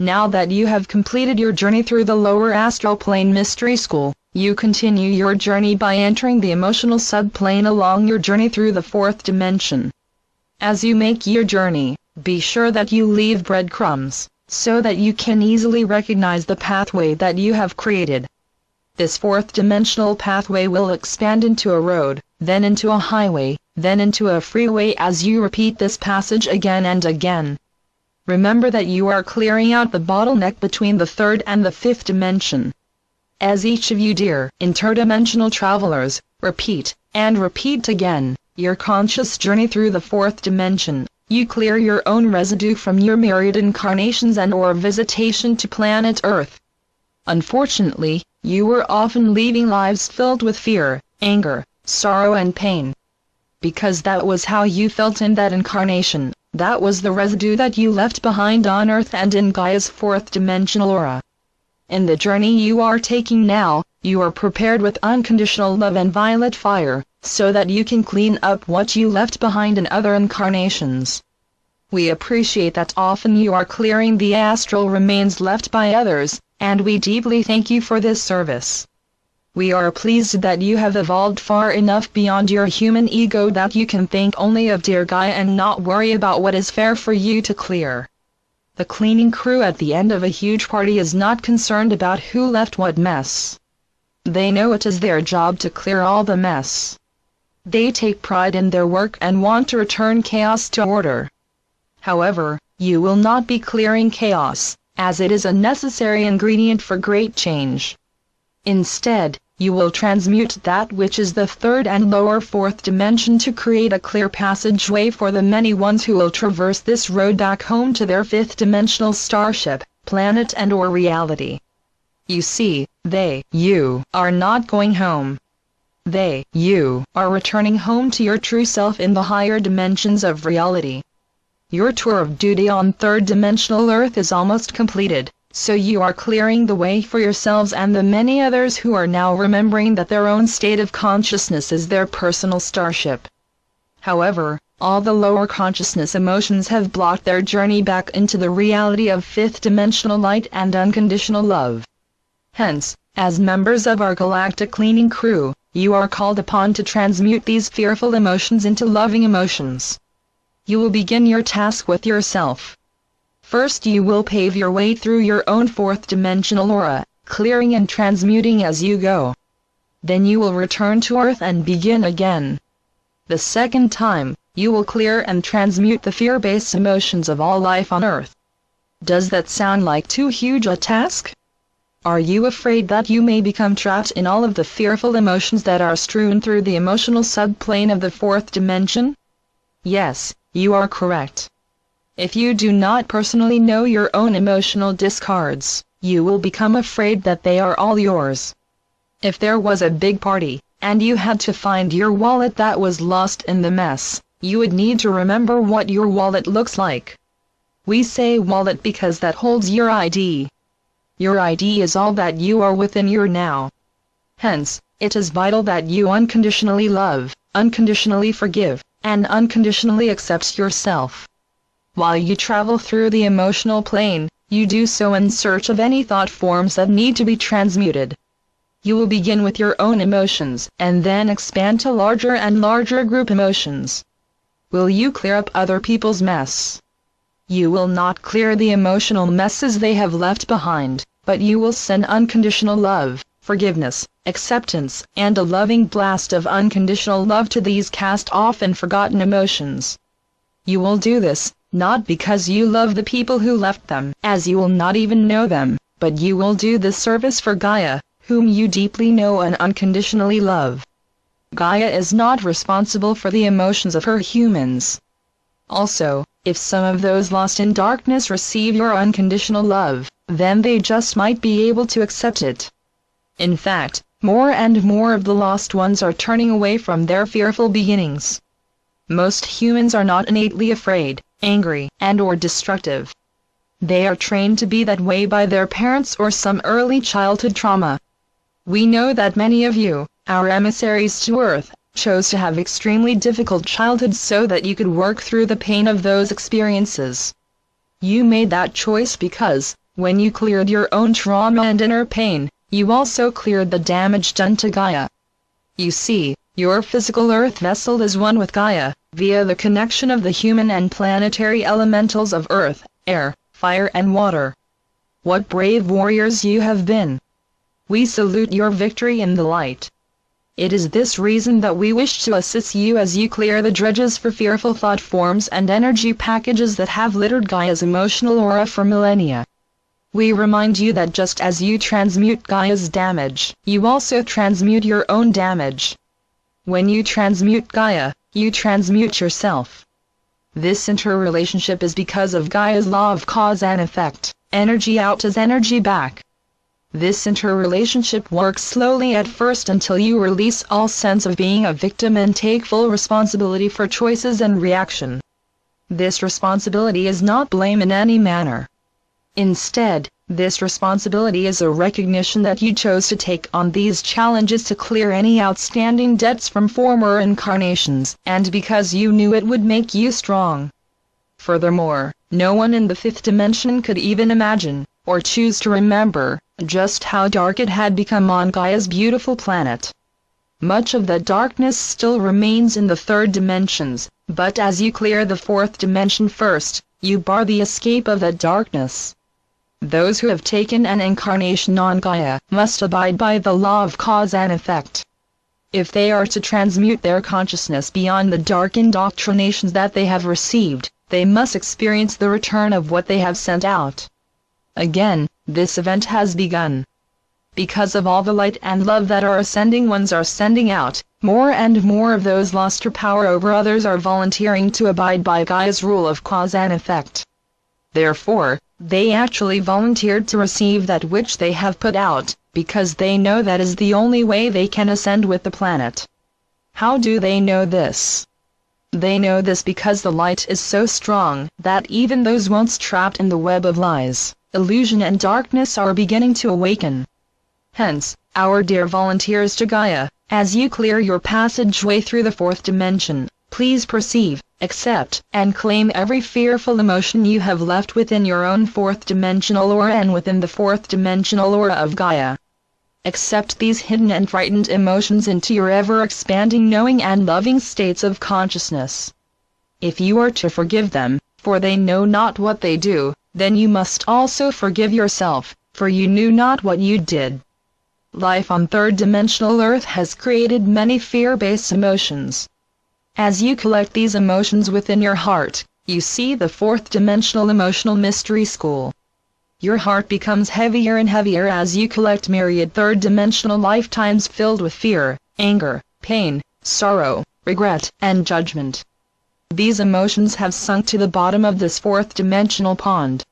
Now that you have completed your journey through the lower astral plane mystery school, you continue your journey by entering the emotional subplane along your journey through the fourth dimension. As you make your journey, be sure that you leave breadcrumbs, so that you can easily recognize the pathway that you have created. This fourth dimensional pathway will expand into a road, then into a highway, then into a freeway as you repeat this passage again and again. Remember that you are clearing out the bottleneck between the third and the fifth dimension. As each of you dear interdimensional travelers, repeat, and repeat again, your conscious journey through the fourth dimension, you clear your own residue from your myriad incarnations and/or visitation to planet Earth. Unfortunately, you were often leaving lives filled with fear, anger, sorrow and pain. Because that was how you felt in that incarnation, that was the residue that you left behind on Earth and in Gaia's fourth dimensional aura. In the journey you are taking now, you are prepared with unconditional love and violet fire, so that you can clean up what you left behind in other incarnations. We appreciate that often you are clearing the astral remains left by others, and we deeply thank you for this service. We are pleased that you have evolved far enough beyond your human ego that you can think only of dear Gaia and not worry about what is fair for you to clear. The cleaning crew at the end of a huge party is not concerned about who left what mess. They know it is their job to clear all the mess. They take pride in their work and want to return chaos to order. However, you will not be clearing chaos, as it is a necessary ingredient for great change. Instead, you will transmute that which is the third and lower fourth dimension to create a clear passageway for the many ones who will traverse this road back home to their fifth dimensional starship, planet and/or reality. You see, you are not going home. You are returning home to your true self in the higher dimensions of reality. Your tour of duty on third-dimensional Earth is almost completed, so you are clearing the way for yourselves and the many others who are now remembering that their own state of consciousness is their personal starship. However, all the lower consciousness emotions have blocked their journey back into the reality of fifth-dimensional light and unconditional love. Hence, as members of our galactic cleaning crew, you are called upon to transmute these fearful emotions into loving emotions. You will begin your task with yourself. First you will pave your way through your own fourth-dimensional aura, clearing and transmuting as you go. Then you will return to Earth and begin again. The second time, you will clear and transmute the fear-based emotions of all life on Earth. Does that sound like too huge a task? Are you afraid that you may become trapped in all of the fearful emotions that are strewn through the emotional subplane of the fourth dimension? Yes, you are correct. If you do not personally know your own emotional discards, you will become afraid that they are all yours. If there was a big party, and you had to find your wallet that was lost in the mess, you would need to remember what your wallet looks like. We say wallet because that holds your ID. Your ID is all that you are within your now. Hence, it is vital that you unconditionally love, unconditionally forgive, and unconditionally accept yourself. While you travel through the emotional plane, you do so in search of any thought forms that need to be transmuted. You will begin with your own emotions, and then expand to larger and larger group emotions. Will you clear up other people's mess? You will not clear the emotional messes they have left behind, but you will send unconditional love, forgiveness, acceptance, and a loving blast of unconditional love to these cast-off and forgotten emotions. You will do this, not because you love the people who left them, as you will not even know them, but you will do this service for Gaia, whom you deeply know and unconditionally love. Gaia is not responsible for the emotions of her humans. Also, if some of those lost in darkness receive your unconditional love, then they just might be able to accept it. In fact, more and more of the lost ones are turning away from their fearful beginnings. Most humans are not innately afraid, angry, and/or destructive. They are trained to be that way by their parents or some early childhood trauma. We know that many of you, our emissaries to Earth, chose to have extremely difficult childhoods so that you could work through the pain of those experiences. You made that choice because, When you cleared your own trauma and inner pain, you also cleared the damage done to Gaia. You see, your physical earth vessel is one with Gaia, via the connection of the human and planetary elementals of earth, air, fire and water. What brave warriors you have been! We salute your victory in the light. It is this reason that we wish to assist you as you clear the dredges for fearful thought forms and energy packages that have littered Gaia's emotional aura for millennia. We remind you that just as you transmute Gaia's damage, you also transmute your own damage. When you transmute Gaia, you transmute yourself. This interrelationship is because of Gaia's law of cause and effect, energy out is energy back. This interrelationship works slowly at first until you release all sense of being a victim and take full responsibility for choices and reaction. This responsibility is not blame in any manner. Instead, this responsibility is a recognition that you chose to take on these challenges to clear any outstanding debts from former incarnations, and because you knew it would make you strong. Furthermore, no one in the fifth dimension could even imagine, or choose to remember, just how dark it had become on Gaia's beautiful planet. Much of that darkness still remains in the third dimensions, but as you clear the fourth dimension first, you bar the escape of that darkness. Those who have taken an incarnation on Gaia must abide by the law of cause and effect. If they are to transmute their consciousness beyond the dark indoctrinations that they have received, they must experience the return of what they have sent out. Again, this event has begun. Because of all the light and love that our ascending ones are sending out, more and more of those lost their power over others are volunteering to abide by Gaia's rule of cause and effect. Therefore, they actually volunteered to receive that which they have put out, because they know that is the only way they can ascend with the planet. How do they know this? They know this because the light is so strong that even those once trapped in the web of lies, illusion and darkness are beginning to awaken. Hence, our dear volunteers to Gaia, as you clear your passageway through the fourth dimension, please perceive, accept, and claim every fearful emotion you have left within your own fourth dimensional aura and within the fourth dimensional aura of Gaia. Accept these hidden and frightened emotions into your ever-expanding knowing and loving states of consciousness. If you are to forgive them, for they know not what they do, then you must also forgive yourself, for you knew not what you did. Life on third-dimensional Earth has created many fear-based emotions. As you collect these emotions within your heart, you see the fourth-dimensional emotional mystery school. Your heart becomes heavier and heavier as you collect myriad third-dimensional lifetimes filled with fear, anger, pain, sorrow, regret, and judgment. These emotions have sunk to the bottom of this fourth-dimensional pond.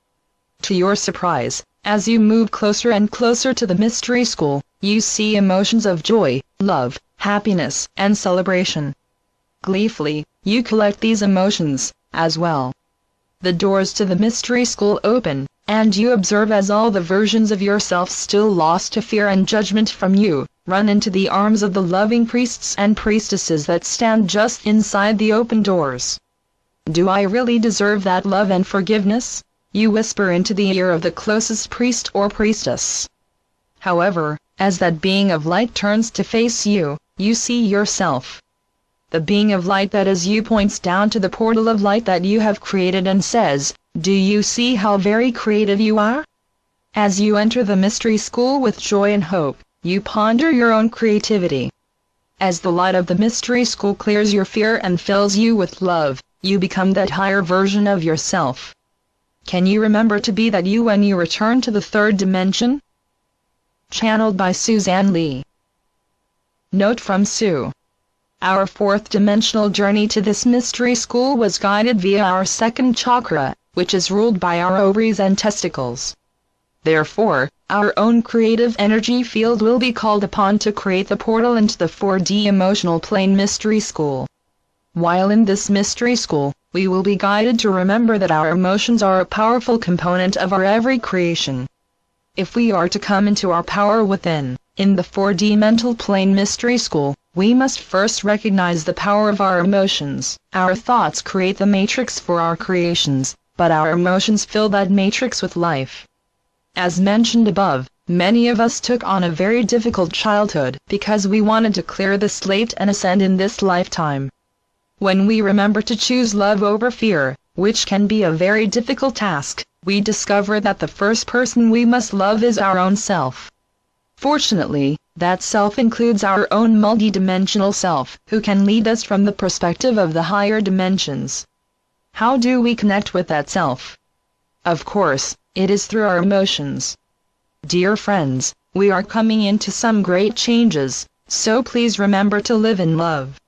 To your surprise, as you move closer and closer to the mystery school, you see emotions of joy, love, happiness, and celebration. Gleefully, you collect these emotions, as well. The doors to the mystery school open, and you observe as all the versions of yourself still lost to fear and judgment from you, run into the arms of the loving priests and priestesses that stand just inside the open doors. Do I really deserve that love and forgiveness? You whisper into the ear of the closest priest or priestess. However, as that being of light turns to face you, you see yourself. The being of light that is you points down to the portal of light that you have created and says, "Do you see how very creative you are?" As you enter the mystery school with joy and hope, you ponder your own creativity. As the light of the mystery school clears your fear and fills you with love, you become that higher version of yourself. Can you remember to be that you when you return to the third dimension? Channeled by Suzanne Lee. Note from Sue. Our fourth dimensional journey to this mystery school was guided via our second chakra, which is ruled by our ovaries and testicles. Therefore, our own creative energy field will be called upon to create the portal into the 4D emotional plane mystery school. While in this mystery school, we will be guided to remember that our emotions are a powerful component of our every creation. If we are to come into our power within, in the 4D mental plane mystery school, we must first recognize the power of our emotions. Our thoughts create the matrix for our creations, but our emotions fill that matrix with life. As mentioned above, many of us took on a very difficult childhood because we wanted to clear the slate and ascend in this lifetime. When we remember to choose love over fear, which can be a very difficult task, we discover that the first person we must love is our own self. Fortunately, that self includes our own multidimensional self, who can lead us from the perspective of the higher dimensions. How do we connect with that self? Of course, it is through our emotions. Dear friends, we are coming into some great changes, so please remember to live in love.